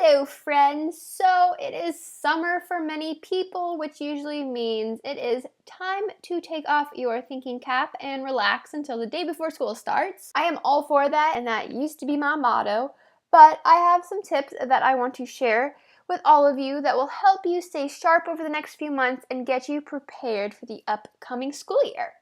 Hello friends! So it is summer for many people, which usually means it is time to take off your thinking cap and relax until the day before school starts. I am all for that, and that used to be my motto, but I have some tips that I want to share with all of you that will help you stay sharp over the next few months and get you prepared for the upcoming school year.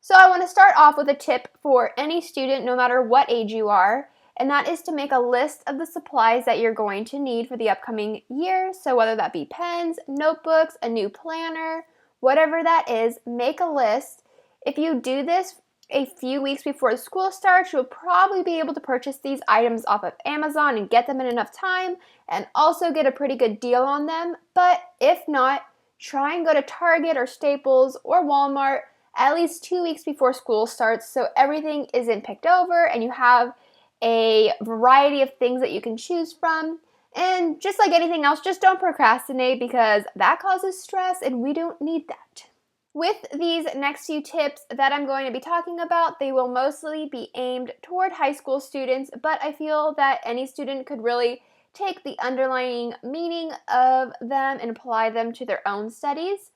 So I want to start off with a tip for any student, no matter what age you are, and that is to make a list of the supplies that you're going to need for the upcoming year. So whether that be pens, notebooks, a new planner, whatever that is, make a list. If you do this a few weeks before school starts, you'll probably be able to purchase these items off of Amazon and get them in enough time and also get a pretty good deal on them. But if not, try and go to Target or Staples or Walmart at least 2 weeks before school starts so everything isn't picked over and you have a variety of things that you can choose from. And just like anything else, just don't procrastinate because that causes stress and we don't need that. With these next few tips that I'm going to be talking about, they will mostly be aimed toward high school students, but I feel that any student could really take the underlying meaning of them and apply them to their own studies.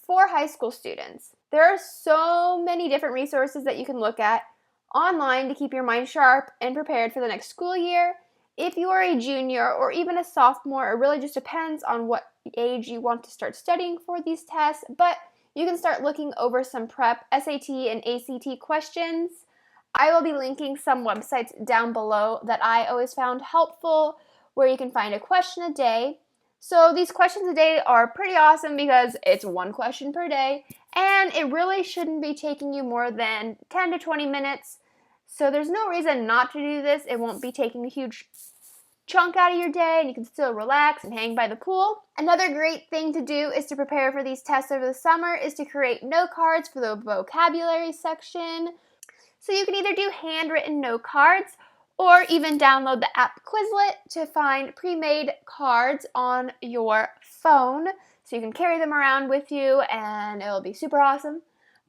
For high school students, there are so many different resources that you can look at online to keep your mind sharp and prepared for the next school year. If you are a junior or even a sophomore, it really just depends on what age you want to start studying for these tests, but you can start looking over some prep SAT and ACT questions. I will be linking some websites down below that I always found helpful where you can find a question a day. So these questions a day are pretty awesome because it's one question per day and it really shouldn't be taking you more than 10 to 20 minutes. So there's no reason not to do this. It won't be taking a huge chunk out of your day and you can still relax and hang by the pool. Another great thing to do is to prepare for these tests over the summer is to create note cards for the vocabulary section. So you can either do handwritten note cards or even download the app Quizlet to find pre-made cards on your phone so you can carry them around with you and it'll be super awesome.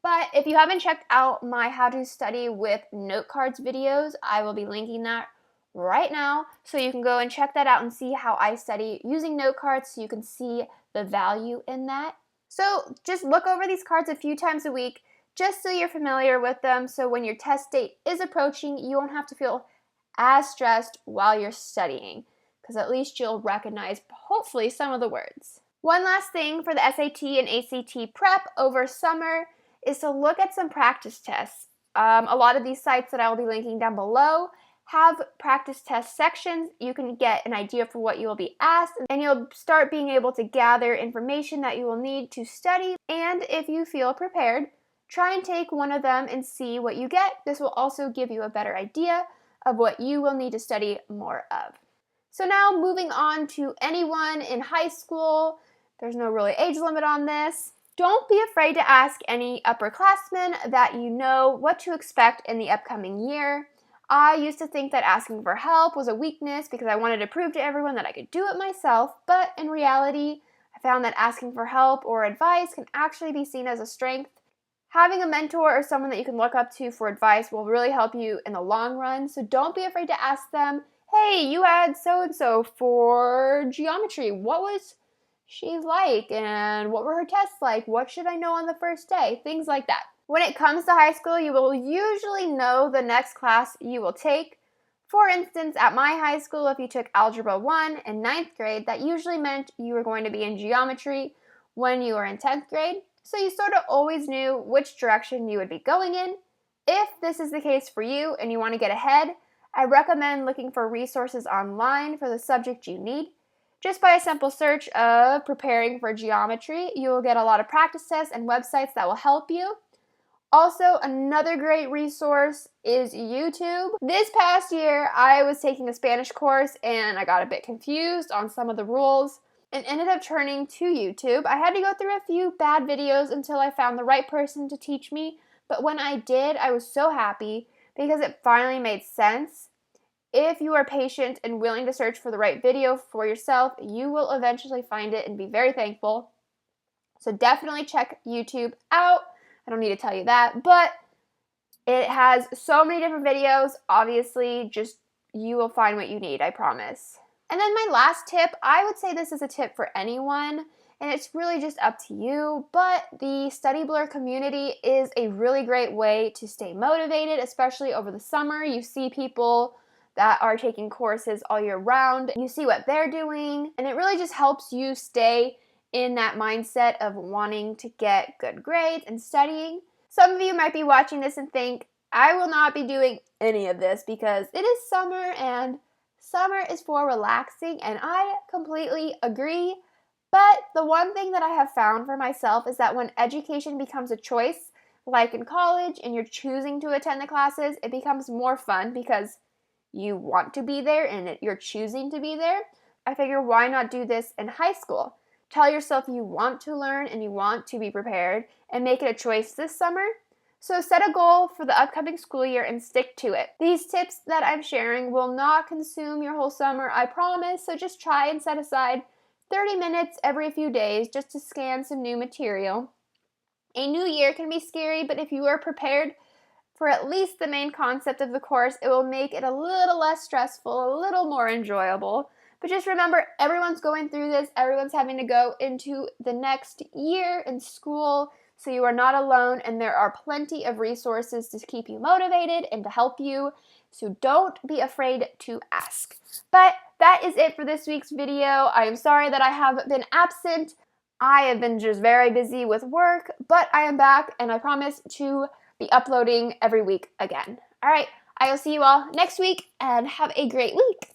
But if you haven't checked out my How to Study with Note Cards videos, I will be linking that right now so you can go and check that out and see how I study using note cards so you can see the value in that. So just look over these cards a few times a week just so you're familiar with them so when your test date is approaching, you won't have to feel as stressed while you're studying because at least you'll recognize hopefully some of the words. One last thing for the SAT and ACT prep over summer is to look at some practice tests. A lot of these sites that I will be linking down below have practice test sections. You can get an idea for what you will be asked and you'll start being able to gather information that you will need to study. And if you feel prepared, try and take one of them and see what you get. This will also give you a better idea of what you will need to study more of. So now moving on to anyone in high school, there's no really age limit on this. Don't be afraid to ask any upperclassmen that you know what to expect in the upcoming year. I used to think that asking for help was a weakness because I wanted to prove to everyone that I could do it myself, but in reality, I found that asking for help or advice can actually be seen as a strength. Having a mentor or someone that you can look up to for advice will really help you in the long run, so don't be afraid to ask them, hey, you had so-and-so for geometry. What was she like and what were her tests like? What should I know on the first day? Things like that. When it comes to high school, you will usually know the next class you will take. For instance, at my high school, if you took Algebra 1 in 9th grade, that usually meant you were going to be in geometry when you were in 10th grade. So you sort of always knew which direction you would be going in. If this is the case for you and you want to get ahead, I recommend looking for resources online for the subject you need. Just by a simple search of preparing for geometry, you will get a lot of practice tests and websites that will help you. Also, another great resource is YouTube. This past year, I was taking a Spanish course and I got a bit confused on some of the rules and ended up turning to YouTube. I had to go through a few bad videos until I found the right person to teach me, but when I did, I was so happy because it finally made sense. If you are patient and willing to search for the right video for yourself, you will eventually find it and be very thankful. So definitely check YouTube out. I don't need to tell you that, but it has so many different videos. Obviously, just you will find what you need, I promise. And then my last tip, I would say this is a tip for anyone, and it's really just up to you, but the Study Blur community is a really great way to stay motivated, especially over the summer. You see people that are taking courses all year round. You see what they're doing, and it really just helps you stay in that mindset of wanting to get good grades and studying. Some of you might be watching this and think, I will not be doing any of this because it is summer and summer is for relaxing, and I completely agree. But the one thing that I have found for myself is that when education becomes a choice, like in college, and you're choosing to attend the classes, it becomes more fun because you want to be there and you're choosing to be there. I figure, why not do this in high school? Tell yourself you want to learn and you want to be prepared and make it a choice this summer. So set a goal for the upcoming school year and stick to it. These tips that I'm sharing will not consume your whole summer, I promise, so just try and set aside 30 minutes every few days just to scan some new material. A new year can be scary, but if you are prepared for at least the main concept of the course, it will make it a little less stressful, a little more enjoyable. But just remember, everyone's going through this, everyone's having to go into the next year in school, so you are not alone, and there are plenty of resources to keep you motivated and to help you, so don't be afraid to ask. But that is it for this week's video. I am sorry that I have been absent. I have been just very busy with work, but I am back, and I promise to be uploading every week again. All right, I will see you all next week, and have a great week.